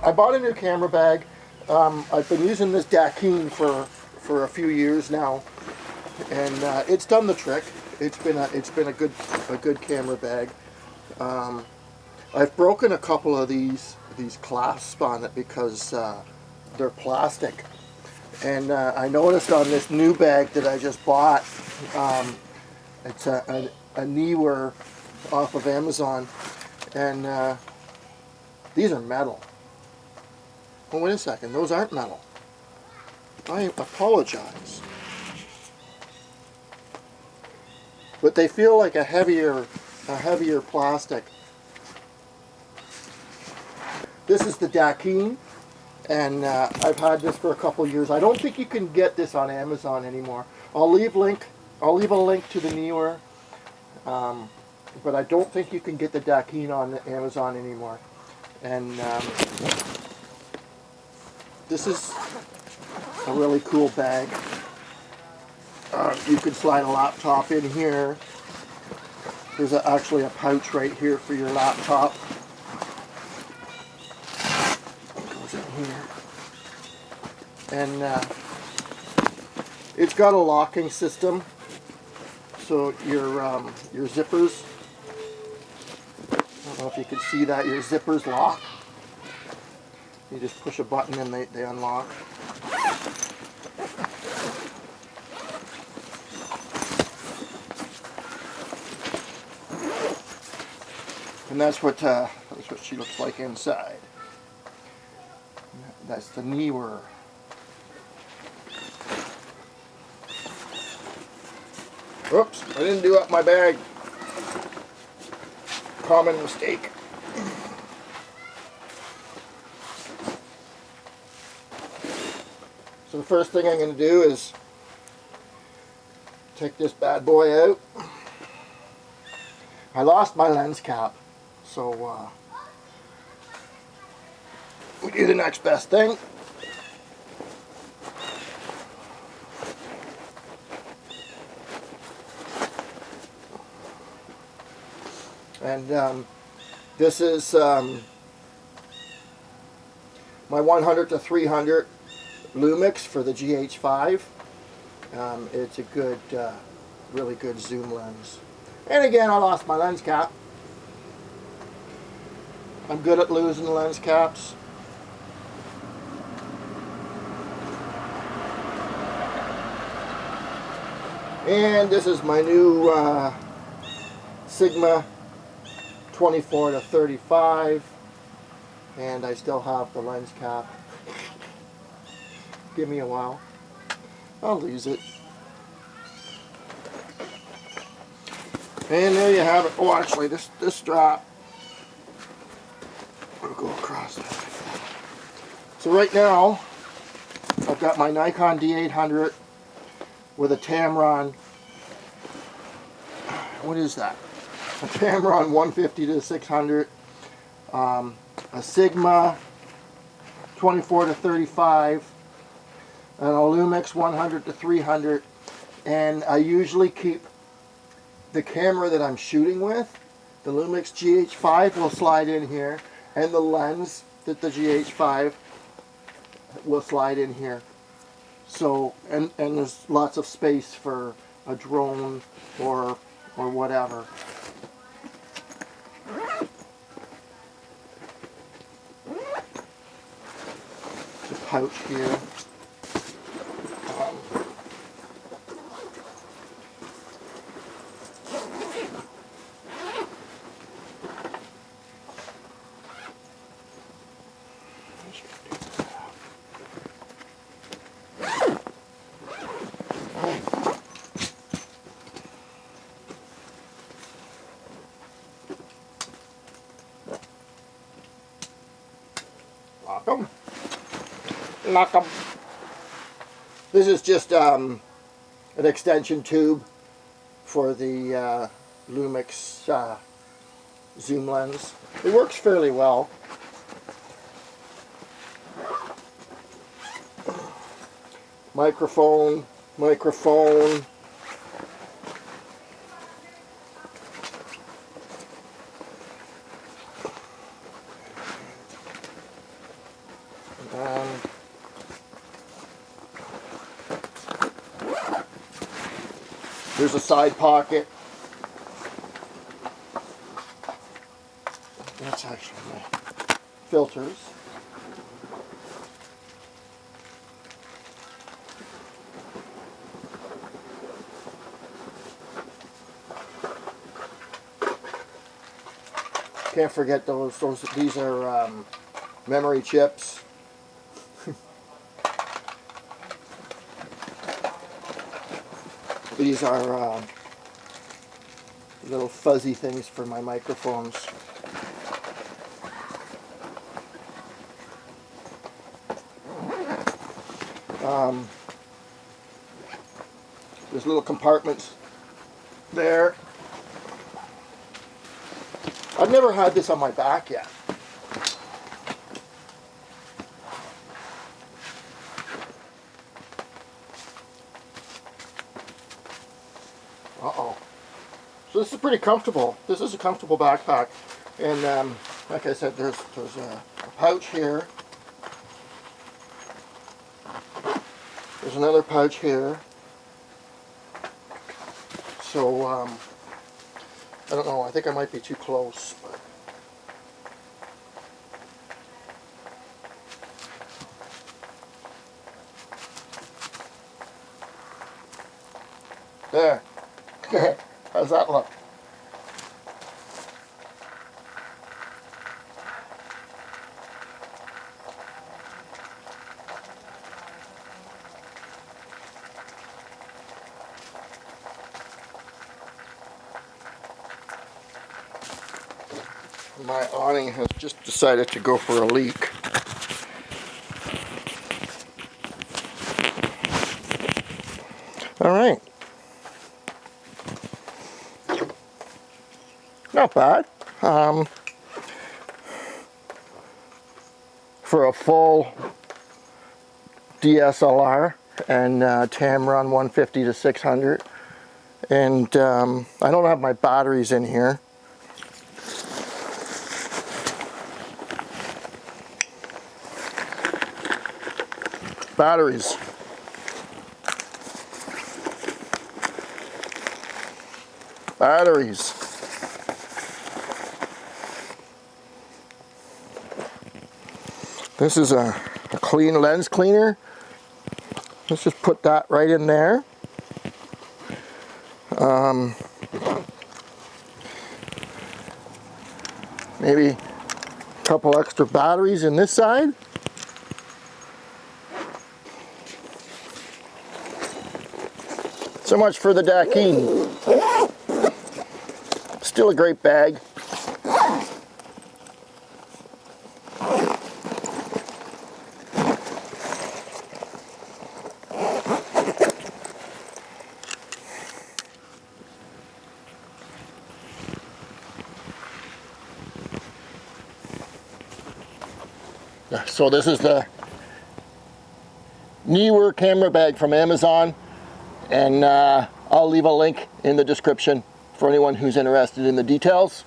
I bought a new camera bag. I've been using this Dakin for a few years now, and it's done the trick. It's been a good camera bag. I've broken a couple of these clasps on it because they're plastic, and I noticed on this new bag that I just bought, it's a Neewer off of Amazon, and these are metal. Oh, wait a second, those aren't metal. I apologize. But they feel like a heavier plastic. This is the Dakin, and I've had this for a couple years. I don't think you can get this on Amazon anymore. I'll leave a link to the Neewer, but I don't think you can get the Dakin on Amazon anymore. And this is a really cool bag. You can slide a laptop in here. There's actually a pouch right here for your laptop. It goes in here. And it's got a locking system. So your zippers, I don't know if you can see that, your zippers lock. You just push a button and they unlock. And that's what she looks like inside. That's the Neewer. Oops, I didn't do up my bag. Common mistake. So the first thing I'm going to do is take this bad boy out. I lost my lens cap, so we do the next best thing. And this is my 100 to 300 Lumix for the GH5. It's a good, really good zoom lens. And again, I lost my lens cap. I'm good at losing lens caps. And this is my new Sigma 24 to 35, and I still have the lens cap. Give me a while, I'll lose it. And there you have it. Oh, actually, this strap will go across that. So right now, I've got my Nikon D800 with a Tamron. What is that? A Tamron 150 to 600, a Sigma 24 to 35, and a Lumix 100 to 300, and I usually keep the camera that I'm shooting with, the Lumix GH5 will slide in here, and the lens that the GH5 will slide in here. So, and there's lots of space for a drone or whatever. Pouch here. Lock them. Lock them. This is just an extension tube for the Lumix zoom lens. It works fairly well. Microphone. There's a side pocket. That's actually my filters. Can't forget those. These are memory chips. These are little fuzzy things for my microphones. There's little compartments there. I've never had this on my back yet. Uh-oh. So this is pretty comfortable. This is a comfortable backpack. And like I said, there's a pouch here. There's another pouch here. So, I don't know, I think I might be too close. But there. How's that look? My awning has just decided to go for a leak. All right. Not bad. For a full DSLR and Tamron 150 to 600. And I don't have my batteries in here. Batteries. Batteries. This is a clean lens cleaner. Let's just put that right in there. Maybe a couple extra batteries in this side. So much for the Dakeen. Still a great bag. So this is the Neewer camera bag from Amazon, and I'll leave a link in the description for anyone who's interested in the details.